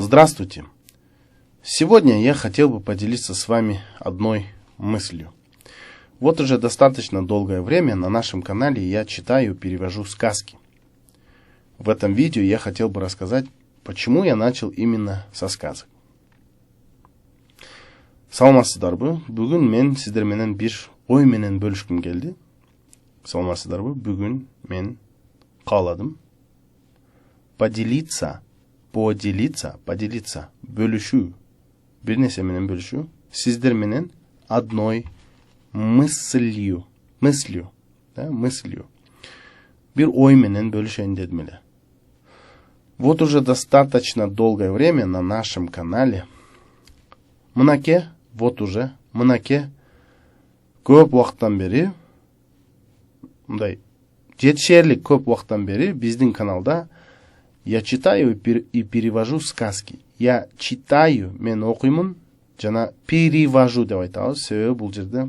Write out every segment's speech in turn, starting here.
Здравствуйте! Сегодня я хотел бы поделиться с вами одной мыслью. Вот уже достаточно долгое время на нашем канале я читаю и перевожу сказки. В этом видео я хотел бы рассказать, почему я начал именно со сказок. Саламатсыздарбы? Бүгүн мен сиздер менен бир ой менен бөлүшкүм келди. Саламатсыздарбы? Бүгүн мен кааладым поделиться, бөлүшүү, бир нерсе менен бөлүшүү, сиздер менен одной мыслью, бир ой менен бөлүшөйүн дедим эле. Вот уже достаточно долгое время на нашем канале мынакей көп убакыттан бери, мындай жетишерлик көп убакыттан бери биздин каналда я читаю и перевожу сказки. Я читаю, мен окуймун, жана перевожу деп айтабыз. Себеби бул жерде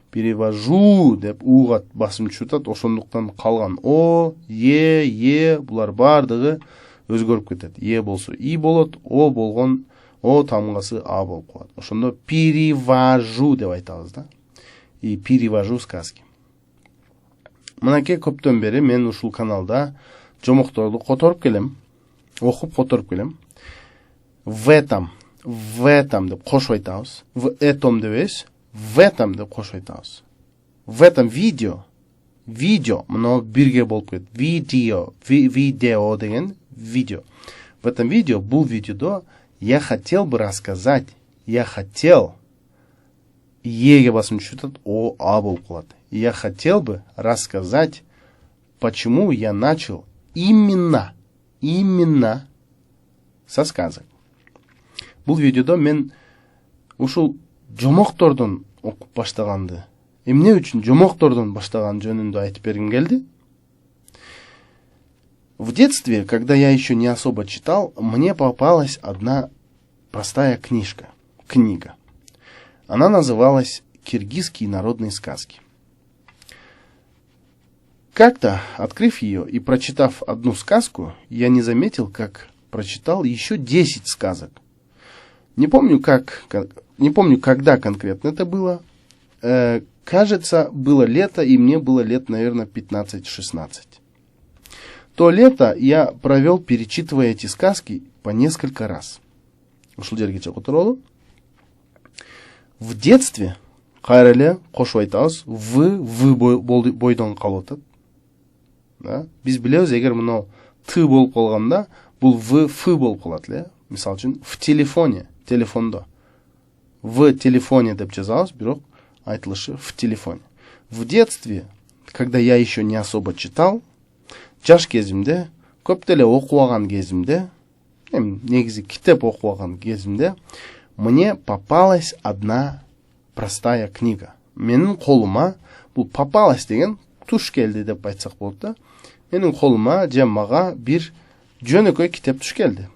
перевожу деп уга басым түшүп, ошондуктан калган о, е булар бардыгы өзгөрүп кетет. Е болсо и болот, о болгон о тамгасы а болуп калат. Ошондо перевожу деп айтабыз да. И перевожу сказки. Мынакей көптөн бери мен ушул каналда жомокторду которуп келем, окуп которуп келем. В этом деп кошуп айтабыз. В этом дебейбиз, в этом деп кошуп айтабыз. В этом видео, мына бирге болуп кетет. Видео деген видео. В этом видео, бул видеодо я хотел бы рассказать, еге басым түшүп, о, а болуп калат. Я хотел бы рассказать, почему я начал именно со сказок. Бул видеодо мен ушул жомоктордон окуп баштаганды, эмне үчүн жомоктордон баштаган жөнүндө айтып бергим келди. В детстве, когда я еще не особо читал, мне попалась одна простая книга. Она называлась «Киргизские народные сказки». Как-то, открыв ее и прочитав одну сказку, я не заметил, как прочитал еще 10 сказок. Не помню, когда конкретно это было. Кажется, было лето, и мне было лет, наверное, 15-16. То лето я провел, перечитывая эти сказки по несколько раз. В детстве, кайреле, кошуп айтабыз, в бойдон калып атат. Да? Биз билебиз, эгер мына т болуп калганда, бул в ф болуп калат эле. Мисалы үчүн, в телефондо. В телефоне деп жазабыз, бирок айтылышы в телефоне. В детстве, когда я еще не особо читал, жаш кезимде, көп деле окубаган кезимде, негизи китеп окубаган кезимде, мне попалась одна простая книга. Менин колума, бул попалась деген туш келди деп айтсак болот да. Менин колума же мага бир жөнөкөй китеп туш келди.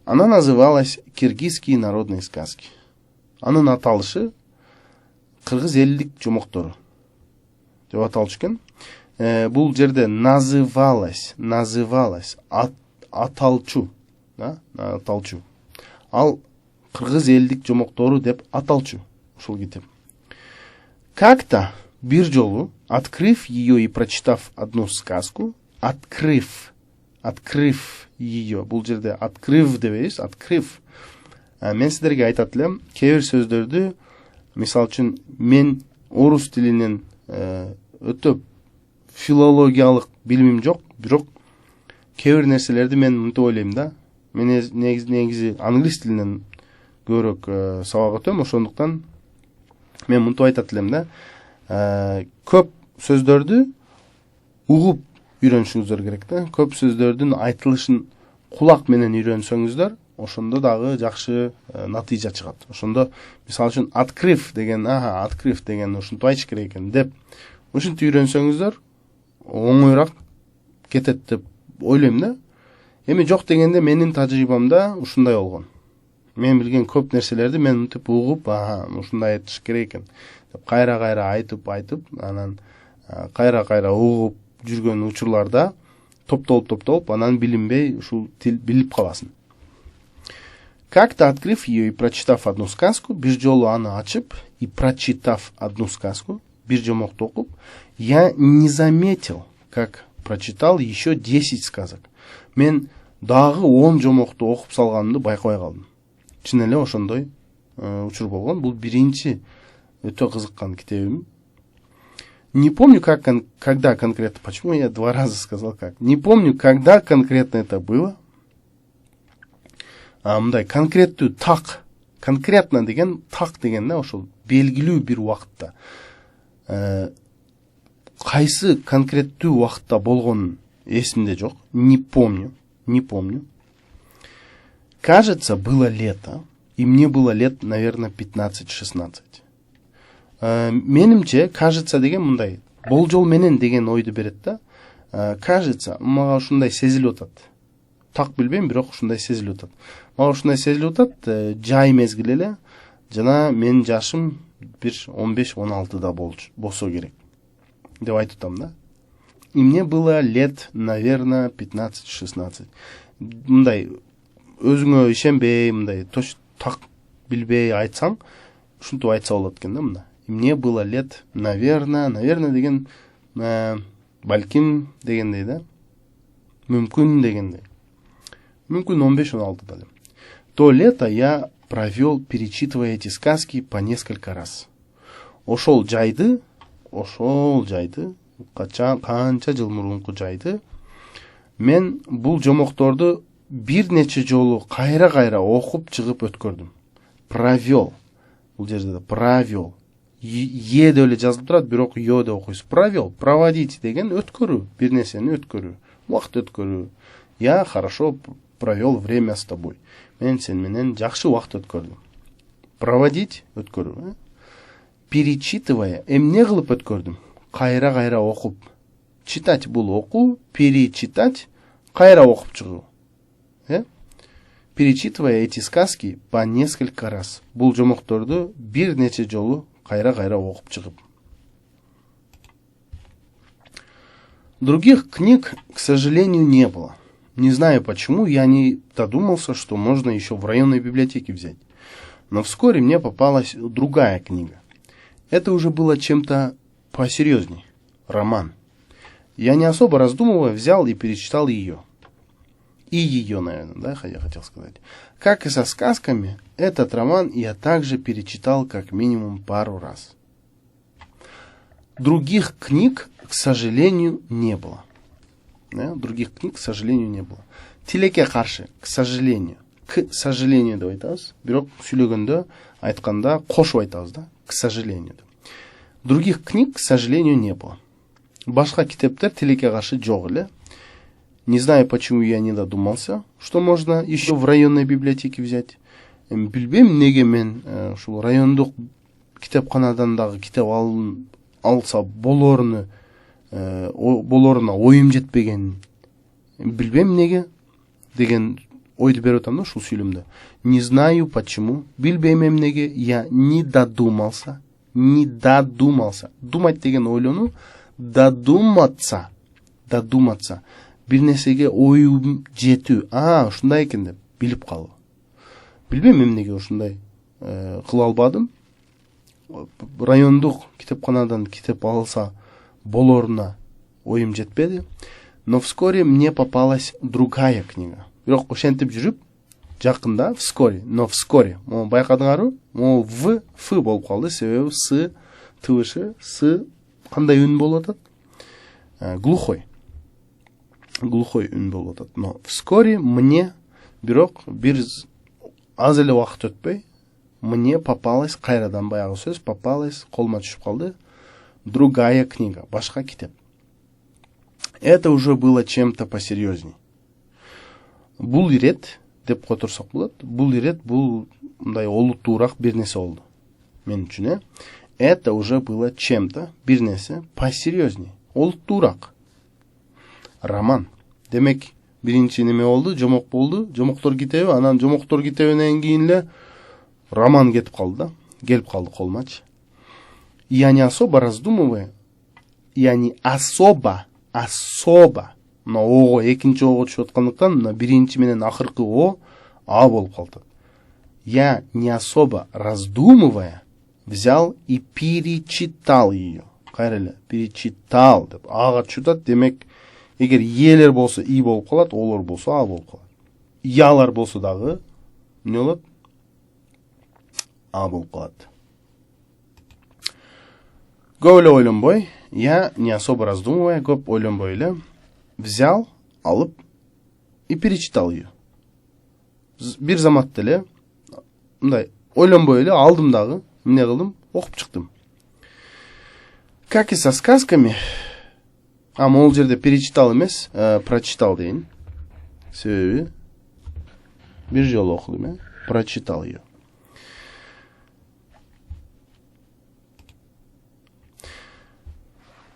Она называлась «Киргизские народные сказки». Анын аталышы кыргыз элдик жомоктору деп аталчу экен. Бул жерде называлась, аталчу, да, аталчу. Ал кыргыз элдик жомоктору деп аталчу ушул китеп. Как-то бир жолу, открыв ее и прочитав одну сказку, открыв ее, бул жерде открыв дебейбиз, открыв. Мен сиздерге айтат элем, кээ бир сөздөрдү, мисалы үчүн, мен орус тилинен өтө филологиялык билимим жок, бирок кээ бир нерселерди мен мынтип ойлойм да. Мен негизи англис тилинен көбүрөөк сабак өтөм, ошондуктан мен мынтип айтат элем да. Көп сөздөрдү угуп үйрөнүшүңүздөр керек да. Көп сөздөрдүн айтылышын кулак менен үйрөнсөңүздөр, ошондо дагы жакшы натыйжа чыгат. Ошондо мисалы үчүн открыв деген ушинтип айтыш керек экен деп ушинтип үйрөнсөңүздөр оңоюраак кетет деп ойлойм да. Эми жок дегенде менин тажрыйбамда ушундай болгон. Мен билген көп нерселерди мен мынтип угуп, ушундай айтыш керек экен деп кайра айтып, анан кайра угуп жүргөн учурларда топтолуп, анан билинбей ушул тил билип каласың. Как-то открыв ее и прочитав одну сказку, бир жолу аны ачып и прочитав одну сказку, бир жомокту окуп, я не заметил, как прочитал еще 10 сказок. Мен дагы 10 жомокту окуп салганымды байкабай калдым. Чын эле ошондой учур болгон. Бул биринчи өтө кызыккан китебим. Не помню, когда конкретно, почему я 2 раза сказал как. Не помню, когда конкретно это было. Мындай конкреттүү так, конкретно деген так деген ошол белгилүү бир убакытта. Кайсы конкреттүү убакытта болгонун эсимде жок. Не помню. Кажется, было лето, и мне было лет, наверное, 15-16. Менимче, кажется деген мындай, болжол менен деген ойду берет да. Кажется, мага ушундай сезилип атат. Так билбейм, бирок ушундай сезилип атат. Мага ушундай сезилип атат, жай мезгил эле, жана менин жашым бир 15-16да болсо керек деп айтып атам да. И мне было лет, наверное, 15-16. Мындай өзүңө ишенбей, мындай точно так билбей айтсаң, ушинтип айтса болот экен да мында. И мне было лет, наверное деген балким дегендей да. Мүмкүн дегендей. Мүмкүн 15-16 да. То лето я провел, перечитывая эти сказки по несколько раз. Ошол жайды, канча жыл мурунку жайды, мен бул жомокторду бир нече жолу кайра окуп чыгып өткөрдүм. Провел. Бул жерде да провел. Е деп эле жазылып турат, бирок ё деп окуйсуз. Провел, проводить деген өткөрүү, бир нерсени өткөрүү, убакыт өткөрүү. Я хорошо провел время с тобой. Мен сен менен жакшы убакыт өткөрдүм. Проводить өткөрүү. Перечитывая, эмне кылып өткөрдүм? Кайра окуп. Читать бул окуу, перечитать, кайра окуп чыгуу. Перечитывая эти сказки по несколько раз. Бул жомокторду бир нече жолу кайра окуп чыгып. Других книг, к сожалению, не было. Не знаю почему, я не додумался, что можно еще в районной библиотеке взять. Но вскоре мне попалась другая книга. Это уже было чем-то посерьезней. Роман. Я не особо раздумывая взял и перечитал ее. И ее, наверное, да, я хотел сказать. Как и со сказками, этот роман я также перечитал как минимум пару раз. Других книг, к сожалению, не было. Тилекке каршы, к сожалению деп айтабыз. Бирок сүйлөгөндө, айтканда кошуп айтабыз да, к сожалению. Других книг, к сожалению, не было. Башка китептер тилекке каршы жок эле. Не знаю, почему я не додумался, что можно еще в районной библиотеке взять. Билбейм, эмнеге мен ушул райондук китепканадан дагы китеп алса болоруна оюм жетпеген. Билбейм эмнеге деген ойду берип атам да ушул сүйлөмдө. Не знаю почему, билбейм эмнеге я не додумался. Думать деген ойлонуу, додуматься. Бир нерсеге оюм жетүү. Ушундай экен деп билип калуу. Билбейм эмнеге ушундай кыла албадым. Райондук китепканадан китеп алса болоруна оюм жетпеди. Но вскоре мне попалась другая книга. Бирок ошентип жүрүп, жакында вскоре. Могу байкадыңарбы? Могу ф болуп калды, себеби с, твш, с кандай үн болуп атат? Глухой үн болуп атат. Но вскоре мне, бирок бир аз эле убакыт өтпөй, мне попалась, кайрадан баягы сөз, колума түшүп калды, другая книга, башка китеп. Это уже было чем-то посерьезней. Бул ирет деп которсок болот. Бул ирет, бул мындай олуттуураак бир нерсе болду. Мен үчүн, это уже было чем-то, бир нерсе посерьезней, олуттуураак. Роман. Демек, биринчи неме болду, жомок болду, жомоктор китеби, анан жомоктор китебинен кийин эле роман келип калды. Колумачы. Я не особо раздумывая, но ого экинчи ого түшүп аткандыктан, мына биринчи менен акыркы о болуп калды. Я, не особо раздумывая, взял и перечитал ее. Кайреле, перечитал деп. Ага чутат, демек, егер елер болса и болып қалады, олар болса а болып қалады. Ялар болса дағы, не болады? А болып қалады. Көп ойланбай, я, не особо раздумывая, көп ойланбай, взял, алып и перечитал ее. Bir замат деле, мындай, ойланбай алдым дағы, міне қылдым, оқып шықтым. Как и со сказками, ол жерде перечитал емес, прочитал дейін. Себебі, бір жолы оқыдым, прочитал ее.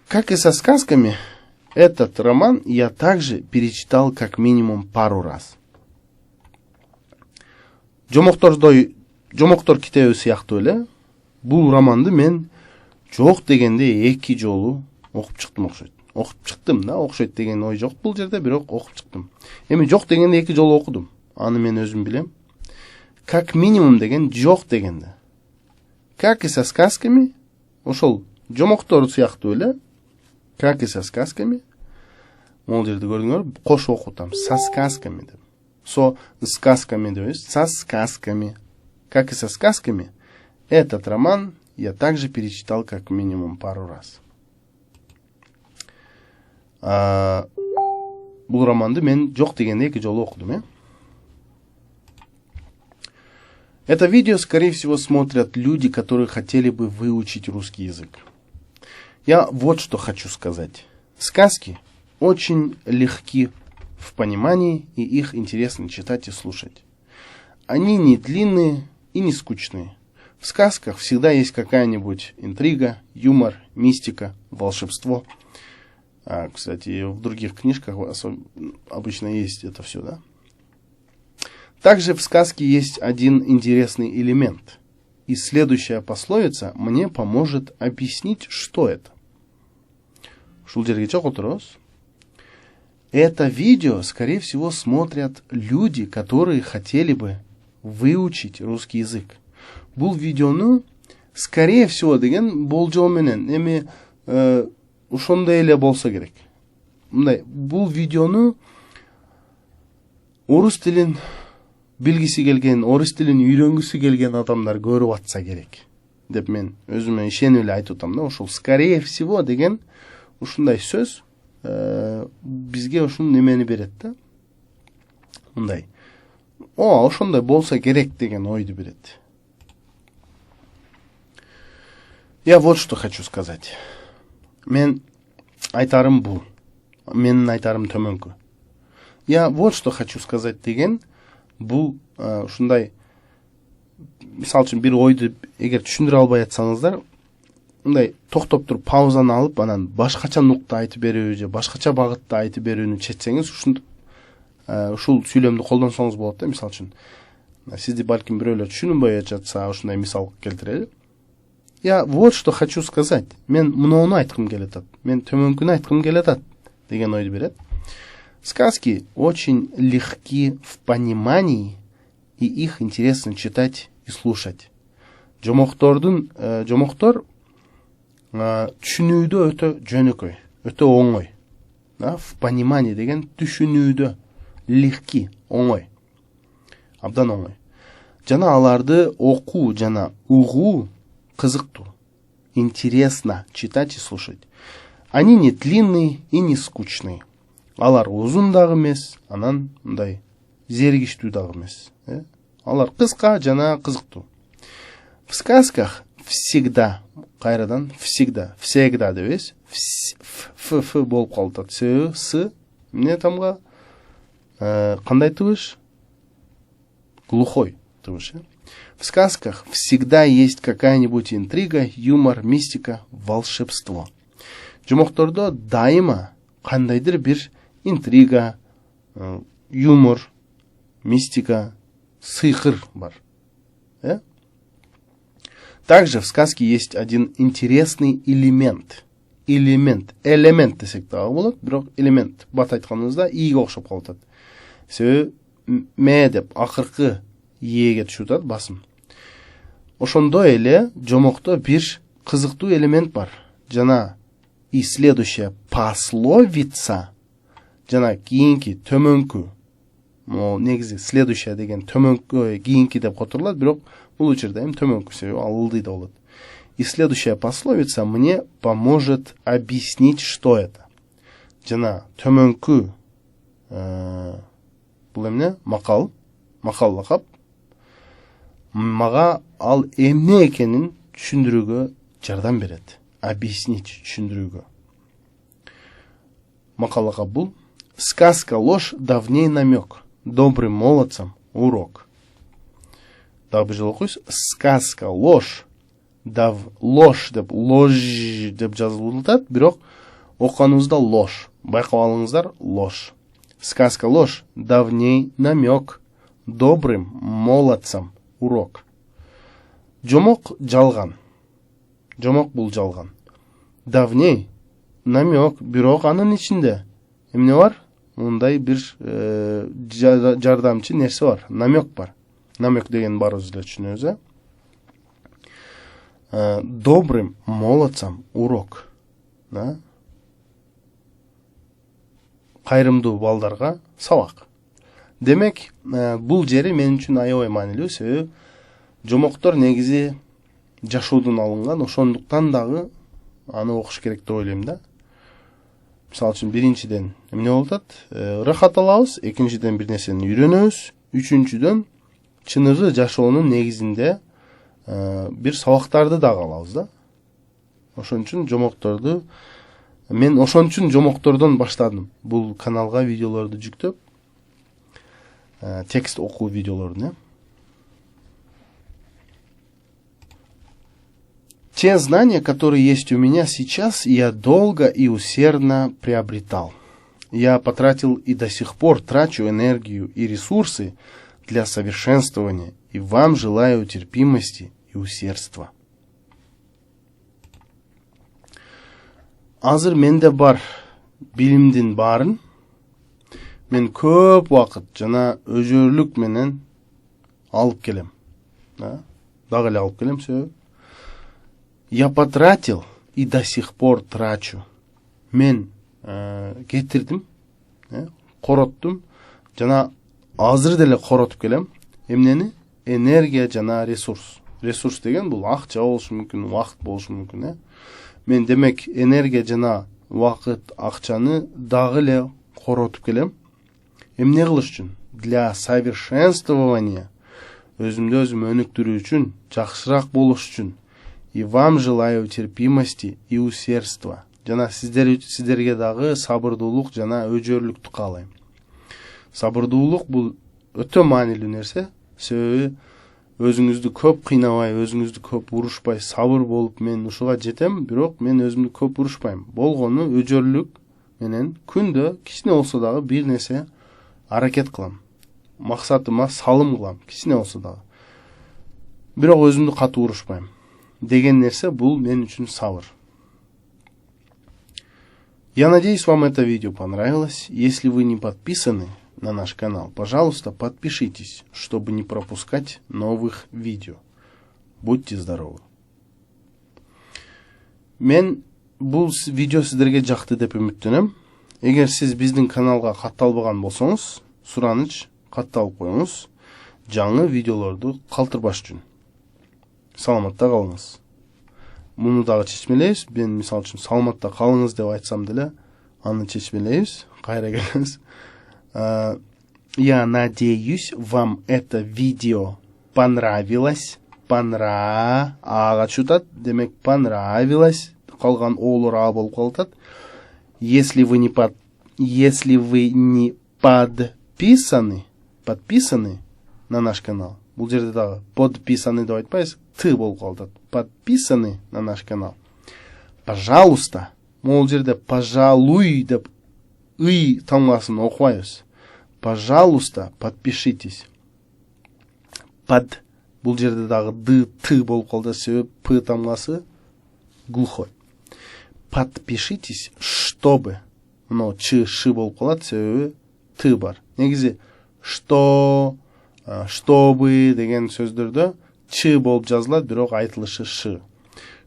Как и со сказками, этот роман я также перечитал как минимум пару раз. Жомоктор китеби сыяктуу эле, бул романды мен жок дегенде 2 жолу окуп чыктым окшойт. Окуп чыктым да, окшойт деген ой жок бул жерде, бирок окуп чыктым. Эми жок дегенде 2 жолу окудум. Аны мен өзүм билем. Как минимум деген жок дегенде. Как и со сказками, ошол жомоктор сыяктуу эле, как и со сказками, ол жерде көрдүңөр, кош окутам, со сказками деп. Со сказками, то есть со сказками. Как и со сказками, этот роман я также перечитал как минимум пару раз. Бұл романды мен жоқ дегенде 2 жолу окудум. Это видео, скорее всего, смотрят люди, которые хотели бы выучить русский язык. Я вот что хочу сказать. Сказки очень легки в понимании, и их интересно читать и слушать. Они не длинные и не скучные. В сказках всегда есть какая-нибудь интрига, юмор, мистика, волшебство. Кстати, в других книжках обычно есть это все, да? Также в сказке есть один интересный элемент. И следующая пословица мне поможет объяснить, что это. Это видео, скорее всего, смотрят люди, которые хотели бы выучить русский язык. Бұл видеону, скорее всего, деген болжол менен, эми ошондой эле болса керек. Мындай, бұл видеону орус тилин билгиси келген, орус тилин үйрөнгүсү келген адамдар көрүп атса керек деп мен өзүмө ишенип эле айтып атам да. Ошол скорее всего деген ушундай сөз бизге ушун немени берет да. Мындай, ошондой болса керек деген ойду берет. Я вот что хочу сказать. Мен айтарым бул. Менин айтарым төмөнкү. Я вот что хочу сказать деген бул ушундай, мисалы үчүн бир ойду эгер түшүндүрө албай атсаңыздар, мындай токтоп туруп паузаны алып, анан башкача нукта айтып берүү же башкача багытта айтып берүүнү чечсеңиз, ушул сүйлөмдү колдонсоңуз болот да. Мисалы үчүн сизди балким бирөөлөр түшүнбөй жатса, ушундай мисал келтирели. Я вот что хочу сказать. Мен муну айткым келет атат. Мен төмөнкүнү айткым келет атат деген ойду берет. Сказки очень легки в понимании, и их интересно читать и слушать. Жомоктор түшүнүүдө өтө жөнөкөй, өтө оңой. В понимании деген түшүнүүдө легки, оңой. Абдан оңой. Жана аларды окуу жана угуу кызыктуу. Интересно читать и слушать. Они не длинные и не скучные. Алар узун дагы эмес, анан мындай зергиштүү дагы эмес. Алар кыска жана кызыктуу. В сказках всегда, кайрадан всегда дебес, ф болуп калат. С, эмне тамга кандай тыбыш? Глухой тыбыш. В сказках всегда есть какая-нибудь интрига, юмор, мистика, волшебство. Жомоктордо дайыма кандайдыр бир интрига, юмор, мистика, сыйкыр бар. Также в сказке есть один интересный элемент. Элемент десек дагы болот, бирок элемент бат айтканыбызда ийге окшоп калат. Себеби ме деп акыркы Еге түшүп атат басым. Ошондо эле жомокто бир кызыктуу элемент бар. Жана и следующая пословица, жана кийинки төмөнкү, негизи следующая деген төмөнкү кийинки деп которулат, бирок бул учурда эми төмөнкү себеби ал ылдыйда болот. И следующая пословица мне поможет объяснить, что это. Жана төмөнкү бул эмне? Макал лакап. Мага ал эмне экенин түшүндүрүүгө жардам берет. Объяснить, түшүндүрүүгө. Макал лакап бул. Сказка ложь, давней намек. Добрым молодцам урок. Дагы бир жолу окуйбуз. Сказка ложь. Ложь деп жазылып атат, бирок окуганыбызда ложь. Байкап алыңыздар, ложь. Сказка ложь, давней намек. Добрым молодцам урок. Жомок жалган. Жомок бул жалган. Давней намек, бирок анын ичинде эмне бар? Мындай бир жардамчы нерсе бар. Намек бар. Намек деген барыбыз эле түшүнөбүз, Добрым молодцам урок. Кайрымдуу балдарга сабак. Демек, бул жери мен үчүн аябай маанилүү, себеби жомоктор негизи жашоодон алынган, ошондуктан дагы аны окуш керек деп ойлойм да. Мисалы үчүн биринчиден эмне болуп атат? Ырахат алабыз, экинчиден бир нерсени үйрөнөбүз, үчүнчүдөн чыныгы жашоонун негизинде бир сабактарды дагы алабыз да. Ошон үчүн жомоктордон баштадым. Бул каналга видеолорду жүктөп, текст окуу видеолорун, Те знания, которые есть у меня сейчас, я долго и усердно приобретал. Я потратил и до сих пор трачу энергию и ресурсы для совершенствования, и вам желаю терпимости и усердства. Азыр менде бар билимдин баарын мен көп убакыт жана өзөрлүк менен алып келем. Дагы эле алып келем, себеби я потратил и до сих пор трачу. Мен кетирдим, короттум, жана азыр деле коротуп келем. Эмнени? Энергия жана ресурс. Ресурс деген бул акча болушу мүмкүн, убакыт болушу мүмкүн, Мен демек энергия жана убакыт, акчаны дагы эле коротуп келем. Эмне кылыш үчүн? Для совершенствования. Өзүмдү өзүм өнүктүрүү үчүн, жакшыраак болуш үчүн. И вам желаю терпимости и усердства. Жана сиздерге дагы сабырдуулук жана өжөрлүктү каалайм. Сабырдуулук бул өтө маанилүү нерсе. Себеби өзүңүздү көп кыйнабай, өзүңүздү көп урушпай, сабыр болуп мен ушуга жетем, бирок мен өзүмдү көп урушпайм. Болгону өжөрлүк менен күндө кичине болсо дагы бир нерсе аракет кылам. Максатыма салым кылам, кичине болсо дагы. Бирок өзүмдү катуу урушпайм. Деген нерсе бул мен үчүн сабыр. Я надеюсь, вам это видео понравилось. Если вы не подписаны на наш канал, пожалуйста, подпишитесь, чтобы не пропускать новых видео. Будьте здоровы. Мен бул видео сиздерге жакты деп үмүттөнөм. Эгер сиз биздин каналга катталбаган болсоңуз, сураныч катталып коюңуз, жаңы видеолорду калтырбаш үчүн. Саламатта калыңыз. Муну дагы чечмелейбиз. Мен мисалы үчүн саламатта калыңыз деп айтсам деле, аны чечмелейбиз. Кайра келебиз. Я надеюсь, вам это видео понравилось. Ага чутат, демек понравилось. Калган оолор а болуп калат. Если вы не подписаны на наш канал. Бул жерде дагы подписаны деп айтпайбыз, ты болуп калат. Подписаны на наш канал. Пожалуйста, бул жерде пожалуй деп ый тамгасын окубайбыз. Пожалуйста, подпишитесь. Бул жерде дагы ды, ты болуп калды, себеби п тамгасы глухой. Подпишитесь, чтобы, но ч, ш болуп калат, себеби ты бар. Негизи, что чтобы деген сөздөрдө ч болуп жазылат, бирок айтылышы ш.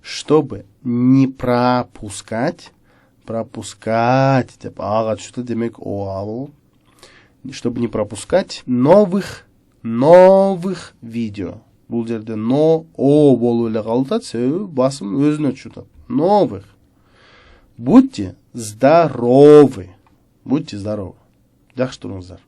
Чтобы не пропускать деп ага түшүптү, демек о ал. Чтобы не пропускать новых видео. Бул жерде но о болуп эле калат, себеби басым өзүнө түшүп. Новых. Будьте здоровы. Жакшы туруңуздар.